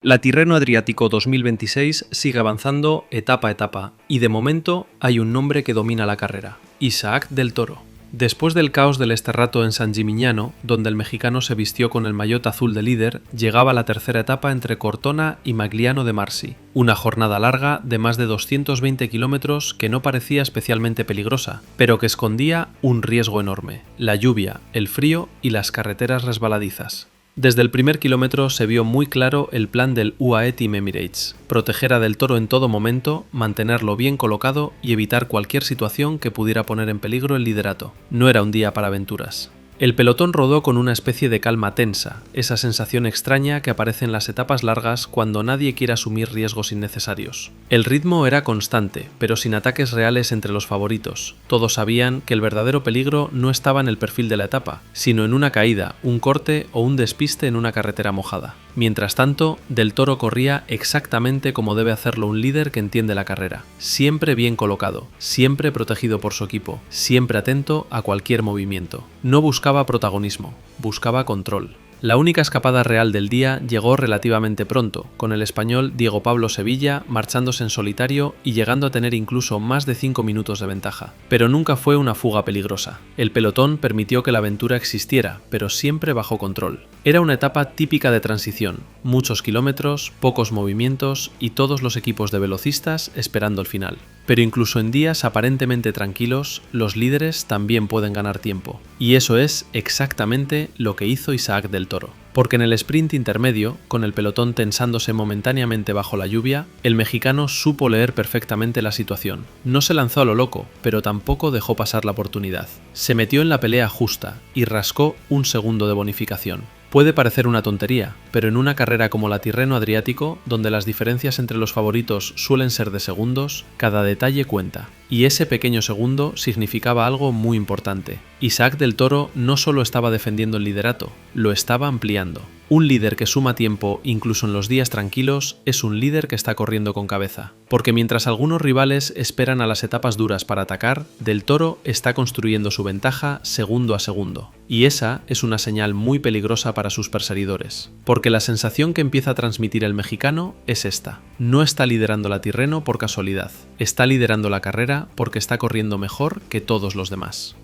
La Tirreno Adriático 2026 sigue avanzando etapa a etapa y de momento hay un nombre que domina la carrera: Isaac del Toro. Después del caos del Esterrato en San Gimignano, donde el mexicano se vistió con el maillot azul de líder, llegaba la tercera etapa entre Cortona y Magliano de Marsi. Una jornada larga de más de 220 kilómetros que no parecía especialmente peligrosa, pero que escondía un riesgo enorme: la lluvia, el frío y las carreteras resbaladizas. Desde el primer kilómetro se vio muy claro el plan del UAE Team Emirates: proteger a Del Toro en todo momento, mantenerlo bien colocado y evitar cualquier situación que pudiera poner en peligro el liderato. No era un día para aventuras. El pelotón rodó con una especie de calma tensa, esa sensación extraña que aparece en las etapas largas cuando nadie quiere asumir riesgos innecesarios. El ritmo era constante, pero sin ataques reales entre los favoritos. Todos sabían que el verdadero peligro no estaba en el perfil de la etapa, sino en una caída, un corte o un despiste en una carretera mojada. Mientras tanto, Del Toro corría exactamente como debe hacerlo un líder que entiende la carrera: siempre bien colocado, siempre protegido por su equipo, siempre atento a cualquier movimiento. No buscaba protagonismo, buscaba control. La única escapada real del día llegó relativamente pronto, con el español Diego Pablo Sevilla marchándose en solitario y llegando a tener incluso más de 5 minutos de ventaja. Pero nunca fue una fuga peligrosa. El pelotón permitió que la aventura existiera, pero siempre bajo control. Era una etapa típica de transición: muchos kilómetros, pocos movimientos y todos los equipos de velocistas esperando el final. Pero incluso en días aparentemente tranquilos, los líderes también pueden ganar tiempo. Y eso es exactamente lo que hizo Isaac del Toro. Porque en el sprint intermedio, con el pelotón tensándose momentáneamente bajo la lluvia, el mexicano supo leer perfectamente la situación. No se lanzó a lo loco, pero tampoco dejó pasar la oportunidad. Se metió en la pelea justa y rascó un segundo de bonificación. Puede parecer una tontería, pero en una carrera como la Tirreno Adriático, donde las diferencias entre los favoritos suelen ser de segundos, cada detalle cuenta. Y ese pequeño segundo significaba algo muy importante. Isaac del Toro no solo estaba defendiendo el liderato, lo estaba ampliando. Un líder que suma tiempo incluso en los días tranquilos es un líder que está corriendo con cabeza. Porque mientras algunos rivales esperan a las etapas duras para atacar, Del Toro está construyendo su ventaja segundo a segundo. Y esa es una señal muy peligrosa para sus perseguidores. Porque la sensación que empieza a transmitir el mexicano es esta: no está liderando la Tirreno por casualidad, está liderando la carrera porque está corriendo mejor que todos los demás.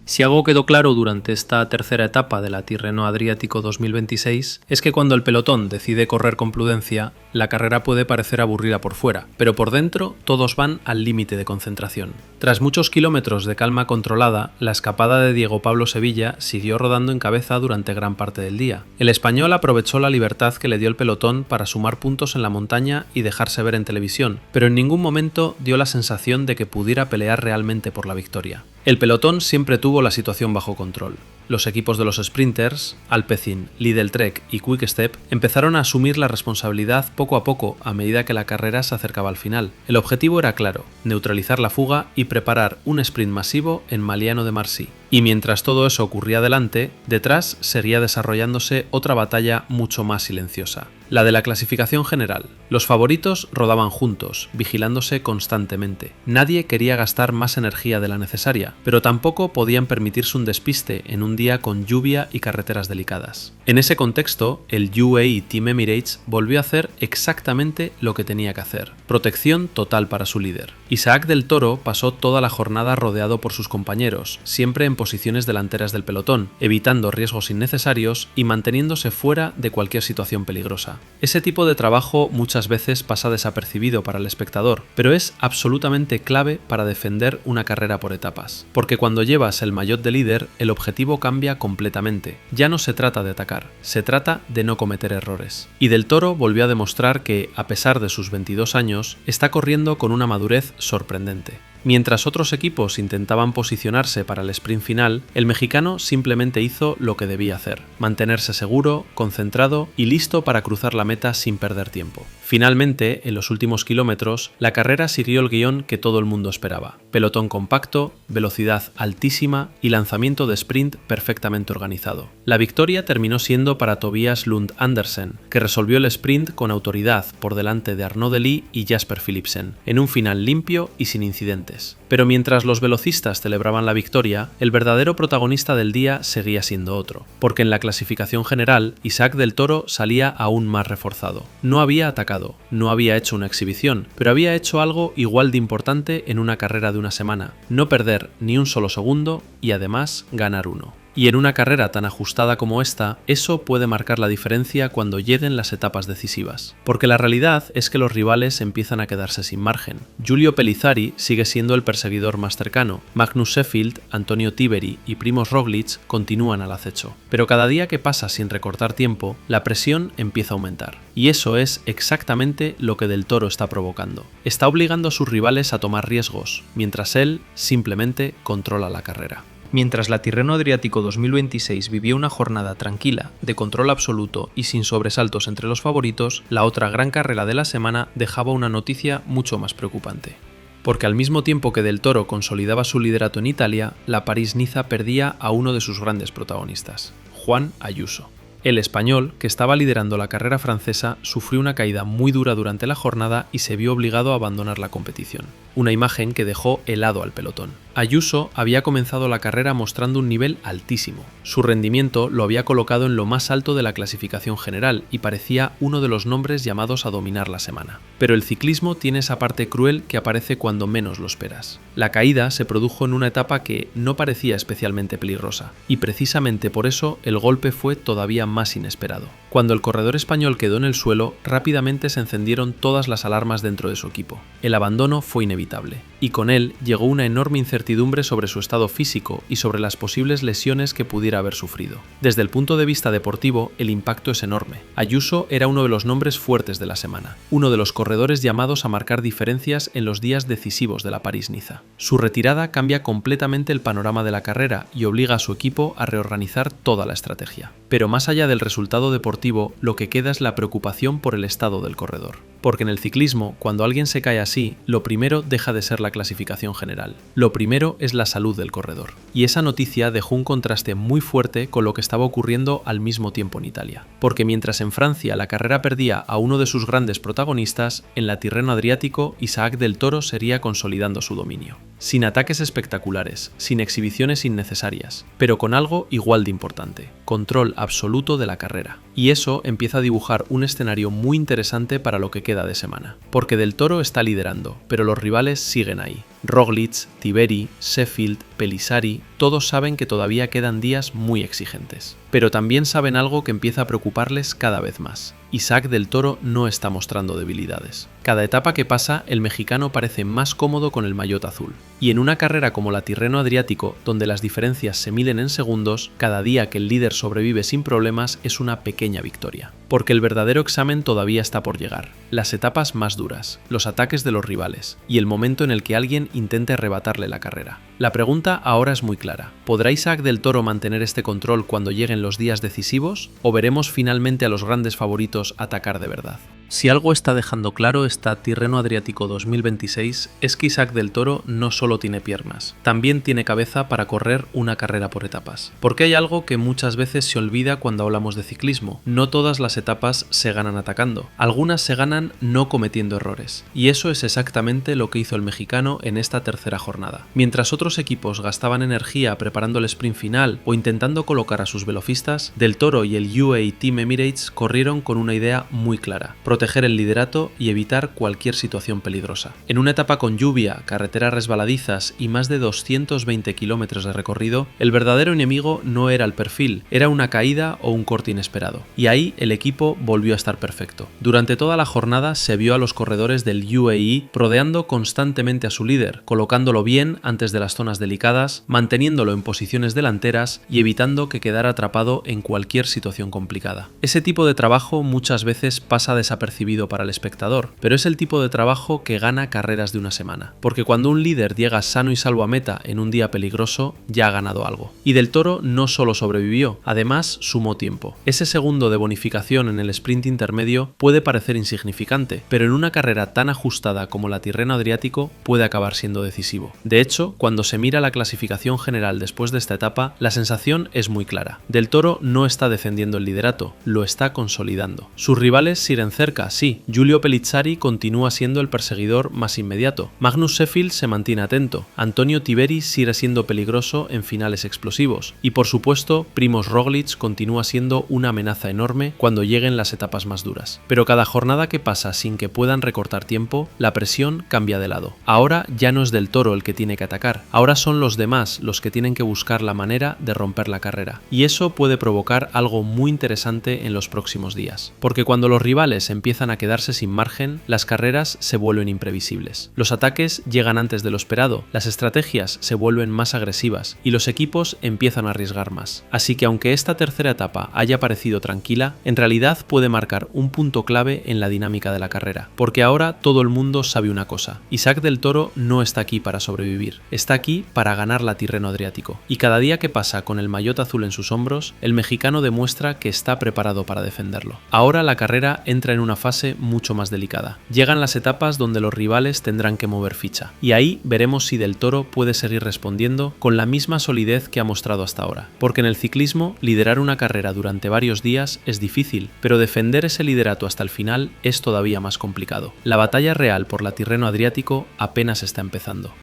Si algo quedó claro durante esta tercera etapa de la Tirreno Adriático 2026 es que cuando el pelotón decide correr con prudencia, la carrera puede parecer aburrida por fuera, pero por dentro todos van al límite de concentración. Tras muchos kilómetros de calma controlada, la escapada de Diego Pablo Sevilla siguió rodando en cabeza durante gran parte del día. El español aprovechó la libertad que le dio el pelotón para sumar puntos en la montaña y dejarse ver en televisión, pero en ningún momento dio la sensación de que pudiera pelear realmente por la victoria. El pelotón siempre tuvo la situación bajo control. Los equipos de los sprinters, Alpecin, Lidl Trek y Quick Step, empezaron a asumir la responsabilidad poco a poco a medida que la carrera se acercaba al final. El objetivo era claro: neutralizar la fuga y preparar un sprint masivo en Magliano de Marsi. Y mientras todo eso ocurría delante, detrás seguía desarrollándose otra batalla mucho más silenciosa: la de la clasificación general. Los favoritos rodaban juntos, vigilándose constantemente. Nadie quería gastar más energía de la necesaria, pero tampoco podían permitirse un despiste en un día con lluvia y carreteras delicadas. En ese contexto, el UAE Team Emirates volvió a hacer exactamente lo que tenía que hacer: protección total para su líder. Isaac del Toro pasó toda la jornada rodeado por sus compañeros, siempre en posiciones delanteras del pelotón, evitando riesgos innecesarios y manteniéndose fuera de cualquier situación peligrosa. Ese tipo de trabajo muchas veces pasa desapercibido para el espectador, pero es absolutamente clave para defender una carrera por etapas. Porque cuando llevas el maillot de líder, el objetivo cambia completamente. Ya no se trata de atacar, se trata de no cometer errores. Y Del Toro volvió a demostrar que, a pesar de sus 22 años, está corriendo con una madurez sorprendente. Mientras otros equipos intentaban posicionarse para el sprint final, el mexicano simplemente hizo lo que debía hacer: mantenerse seguro, concentrado y listo para cruzar la meta sin perder tiempo. Finalmente, en los últimos kilómetros, la carrera siguió el guión que todo el mundo esperaba: pelotón compacto, velocidad altísima y lanzamiento de sprint perfectamente organizado. La victoria terminó siendo para Tobias Lund Andersen, que resolvió el sprint con autoridad por delante de Arnaud Delis y Jasper Philipsen, en un final limpio y sin incidentes. antes. Pero mientras los velocistas celebraban la victoria, el verdadero protagonista del día seguía siendo otro, porque en la clasificación general, Isaac del Toro salía aún más reforzado. No había atacado, no había hecho una exhibición, pero había hecho algo igual de importante en una carrera de una semana: no perder ni un solo segundo y además ganar uno. Y en una carrera tan ajustada como esta, eso puede marcar la diferencia cuando lleguen las etapas decisivas. Porque la realidad es que los rivales empiezan a quedarse sin margen. Giulio Pellizzari sigue siendo el perseguidor más cercano, Magnus Sheffield, Antonio Tiberi y Primož Roglič continúan al acecho. Pero cada día que pasa sin recortar tiempo, la presión empieza a aumentar. Y eso es exactamente lo que Del Toro está provocando. Está obligando a sus rivales a tomar riesgos, mientras él simplemente controla la carrera. Mientras la Tirreno Adriático 2026 vivió una jornada tranquila, de control absoluto y sin sobresaltos entre los favoritos, la otra gran carrera de la semana dejaba una noticia mucho más preocupante. Porque al mismo tiempo que Del Toro consolidaba su liderato en Italia, la París-Niza perdía a uno de sus grandes protagonistas, Juan Ayuso. El español, que estaba liderando la carrera francesa, sufrió una caída muy dura durante la jornada y se vio obligado a abandonar la competición. Una imagen que dejó helado al pelotón. Ayuso había comenzado la carrera mostrando un nivel altísimo. Su rendimiento lo había colocado en lo más alto de la clasificación general y parecía uno de los nombres llamados a dominar la semana. Pero el ciclismo tiene esa parte cruel que aparece cuando menos lo esperas. La caída se produjo en una etapa que no parecía especialmente peligrosa, y precisamente por eso el golpe fue todavía más inesperado. Cuando el corredor español quedó en el suelo, rápidamente se encendieron todas las alarmas dentro de su equipo. El abandono fue inevitable, y con él llegó una enorme incertidumbre sobre su estado físico y sobre las posibles lesiones que pudiera haber sufrido. Desde el punto de vista deportivo, el impacto es enorme. Ayuso era uno de los nombres fuertes de la semana, uno de los corredores llamados a marcar diferencias en los días decisivos de la París-Niza. Su retirada cambia completamente el panorama de la carrera y obliga a su equipo a reorganizar toda la estrategia. Pero más allá del resultado deportivo, lo que queda es la preocupación por el estado del corredor. Porque en el ciclismo, cuando alguien se cae así, lo primero deja de ser la clasificación general. Lo primero es la salud del corredor. Y esa noticia dejó un contraste muy fuerte con lo que estaba ocurriendo al mismo tiempo en Italia. Porque mientras en Francia la carrera perdía a uno de sus grandes protagonistas, en la Tirreno Adriático Isaac del Toro seguía consolidando su dominio. Sin ataques espectaculares, sin exhibiciones innecesarias, pero con algo igual de importante: control absoluto de la carrera. Y eso empieza a dibujar un escenario muy interesante para lo que queda de semana. Porque Del Toro está liderando, pero los rivales siguen ahí. Roglič, Tiberi, Sheffield, Pellizzari, todos saben que todavía quedan días muy exigentes. Pero también saben algo que empieza a preocuparles cada vez más. Isaac del Toro no está mostrando debilidades. Cada etapa que pasa, el mexicano parece más cómodo con el maillot azul. Y en una carrera como la Tirreno Adriático, donde las diferencias se miden en segundos, cada día que el líder sobrevive sin problemas es una pequeña victoria. Porque el verdadero examen todavía está por llegar. Las etapas más duras, los ataques de los rivales, y el momento en el que alguien intente arrebatarle la carrera. La pregunta ahora es muy clara. ¿Podrá Isaac del Toro mantener este control cuando lleguen los días decisivos? ¿O veremos finalmente a los grandes favoritos atacar de verdad? Si algo está dejando claro esta Tirreno Adriático 2026 es que Isaac del Toro no solo tiene piernas, también tiene cabeza para correr una carrera por etapas. Porque hay algo que muchas veces se olvida cuando hablamos de ciclismo: no todas las etapas se ganan atacando, algunas se ganan no cometiendo errores. Y eso es exactamente lo que hizo el mexicano en esta tercera jornada. Mientras otros equipos gastaban energía preparando el sprint final o intentando colocar a sus velocistas, Del Toro y el UAE Team Emirates corrieron con una idea muy clara: proteger el liderato y evitar cualquier situación peligrosa. En una etapa con lluvia, carreteras resbaladizas y más de 220 kilómetros de recorrido, el verdadero enemigo no era el perfil, era una caída o un corte inesperado. Y ahí el equipo volvió a estar perfecto. Durante toda la jornada se vio a los corredores del UAE rodeando constantemente a su líder, colocándolo bien antes de las zonas delicadas, manteniéndolo en posiciones delanteras y evitando que quedara atrapado en cualquier situación complicada. Ese tipo de trabajo muchas veces pasa desapercibido para el espectador, pero es el tipo de trabajo que gana carreras de una semana. Porque cuando un líder llega sano y salvo a meta en un día peligroso, ya ha ganado algo. Y Del Toro no solo sobrevivió, además sumó tiempo. Ese segundo de bonificación en el sprint intermedio puede parecer insignificante, pero en una carrera tan ajustada como la Tirreno Adriático puede acabar siendo decisivo. De hecho, cuando se mira la clasificación general después de esta etapa, la sensación es muy clara. Del Toro no está defendiendo el liderato, lo está consolidando. Sus rivales siguen cerca, cerca, sí. Giulio Pellizzari continúa siendo el perseguidor más inmediato. Magnus Sheffield se mantiene atento. Antonio Tiberi sigue siendo peligroso en finales explosivos. Y por supuesto, Primož Roglič continúa siendo una amenaza enorme cuando lleguen las etapas más duras. Pero cada jornada que pasa sin que puedan recortar tiempo, la presión cambia de lado. Ahora ya no es Del Toro el que tiene que atacar. Ahora son los demás los que tienen que buscar la manera de romper la carrera. Y eso puede provocar algo muy interesante en los próximos días. Porque cuando los rivales empiezan a quedarse sin margen, las carreras se vuelven imprevisibles. Los ataques llegan antes de lo esperado, las estrategias se vuelven más agresivas y los equipos empiezan a arriesgar más. Así que aunque esta tercera etapa haya parecido tranquila, en realidad puede marcar un punto clave en la dinámica de la carrera. Porque ahora todo el mundo sabe una cosa: Isaac Del Toro no está aquí para sobrevivir, está aquí para ganar la Tirreno Adriático. Y cada día que pasa con el maillot azul en sus hombros, el mexicano demuestra que está preparado para defenderlo. Ahora la carrera entra en una fase mucho más delicada. Llegan las etapas donde los rivales tendrán que mover ficha. Y ahí veremos si Del Toro puede seguir respondiendo con la misma solidez que ha mostrado hasta ahora. Porque en el ciclismo, liderar una carrera durante varios días es difícil, pero defender ese liderato hasta el final es todavía más complicado. La batalla real por la Tirreno Adriático apenas está empezando.